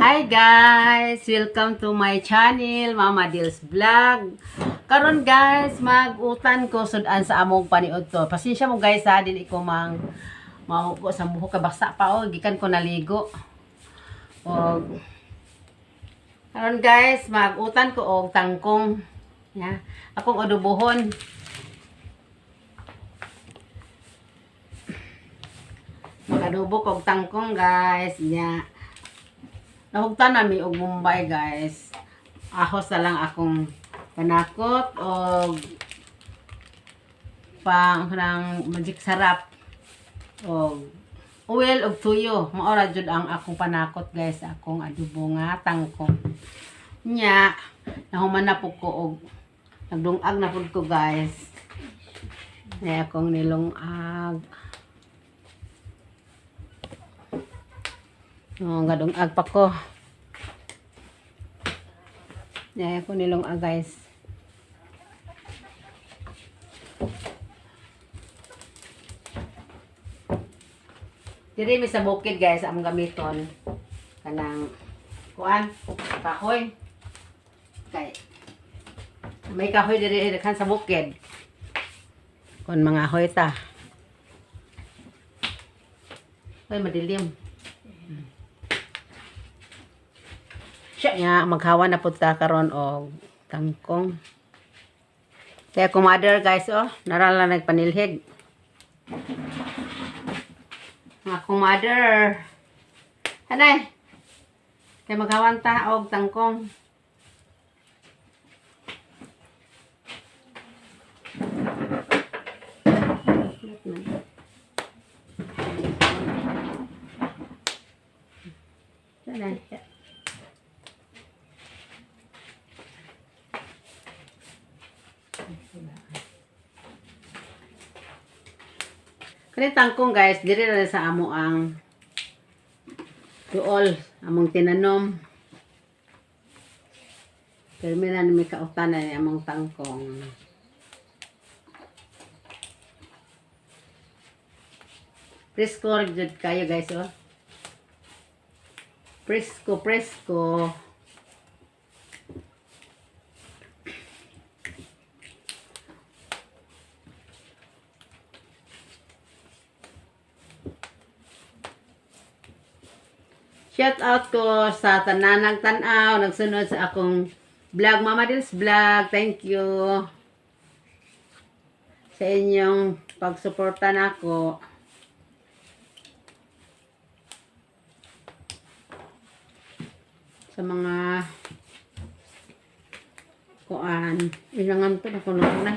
Hi guys! Welcome to my channel, Mama Dils Vlog. Karon guys, mag-utan ko sudan sa among paniod to. Pasensya mo guys ha, dili ko mauko sa buhok kabasa pa o, gikan ko naligo. Og karon guys, mag-utan ko og tangkong. Ya, akong adobohon. Mag-adobo ko og tangkong guys. Ya. Nahugtan nami og Mumbai guys. Ahos na lang akong panakot og pang magic sarap og oil og tuyo. Maora jud ang akong panakot guys, akong adobo nga tangkong. Nya, nahuman na po ko og nagdungag na pud ko guys. Nya akong nilungag. Oh, gadungag pa ko. Nya ako nilungag guys. Diri mi sa bukid guys among gamiton kanang kuan kahoy. Kay may kahoy diri kan sa bukid. Kon mga hoy ta. Ay madilim. Siya nga maghawa na pud ta karon og tangkong. Kaya kumader guys oh, narala nagpanilhig. Mga kumader. Hanay. Kaya maghawan ta og tangkong. Hanay. Kani tangkong guys, diri na sa amo ang tuol, among tinanom. Terminan mi kautanan ni among tangkong. Presko jud kayo guys oh. Presko. Shout out ko sa tananang tanaw, nagsunod sa akong vlog, Mama Dils Vlog. Thank you sa inyong pagsuporta nako. Sa mga kuan, ilangan to na kuno na.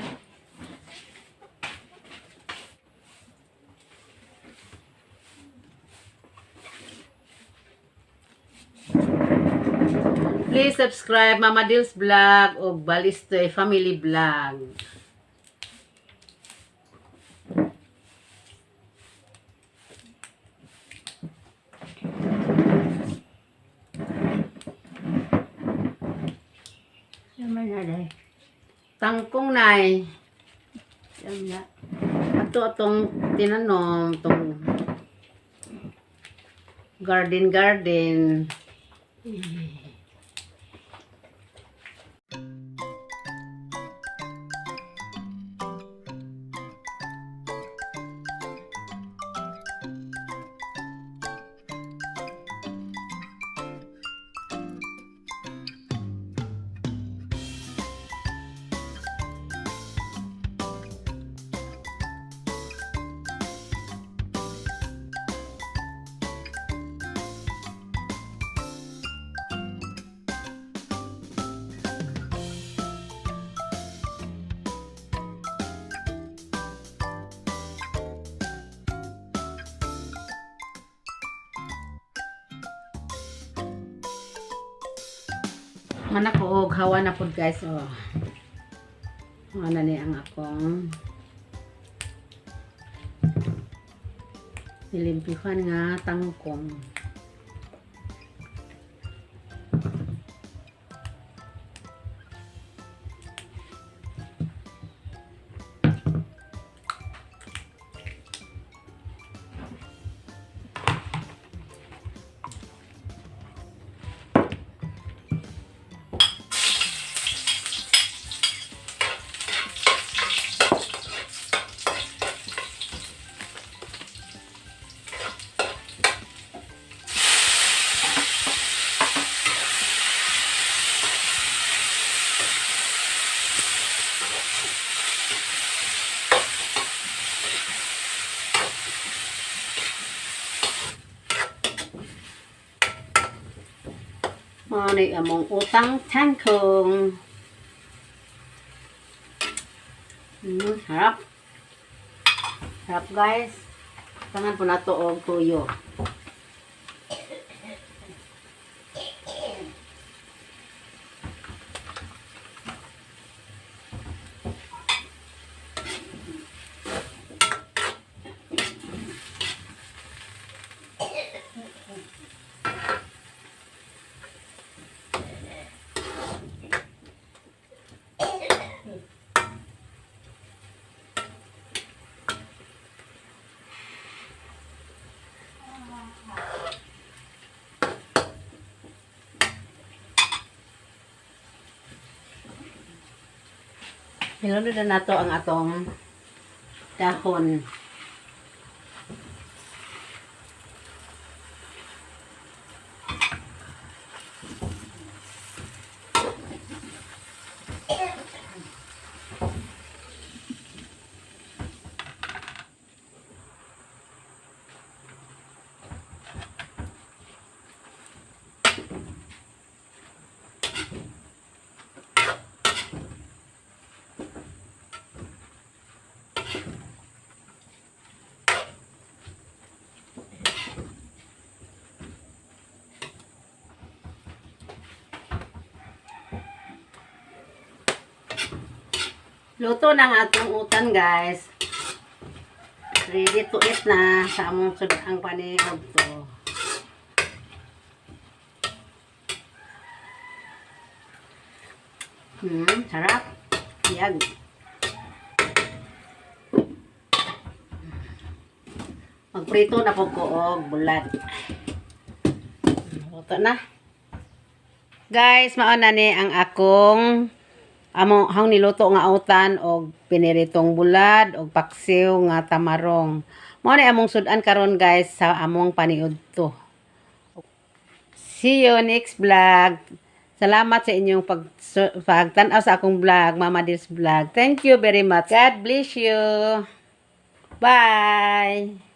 Please subscribe Mama Dils Vlog o Balistoy Family Vlog. Yaman na day. Tangkong nay. Yaman na. Ato atong tinanom, itong garden. Mana ko og hawa na pud guys oh. Ano ni ang akong nilimpihan nga tangkong. Mao ni among utang tangkong. Harap. Harap guys. Tangan po na to og tuyo. Hilunod na nato ang atong dahon. Luto ng atong utan guys. Ready to eat na sa among sudaang paniog to. Sarap. Yag. Magprito na po ko og bulat. Luto na. Guys, mao na ni ang akong among hang niluto nga utan og piniritong bulad og paksiw nga tamarong. Mao ni among sudan karon guys sa among paniudto. See you next vlog. Salamat sa inyong pagtan-aw sa akong vlog, Mama Dils Vlog. Thank you very much. God bless you. Bye.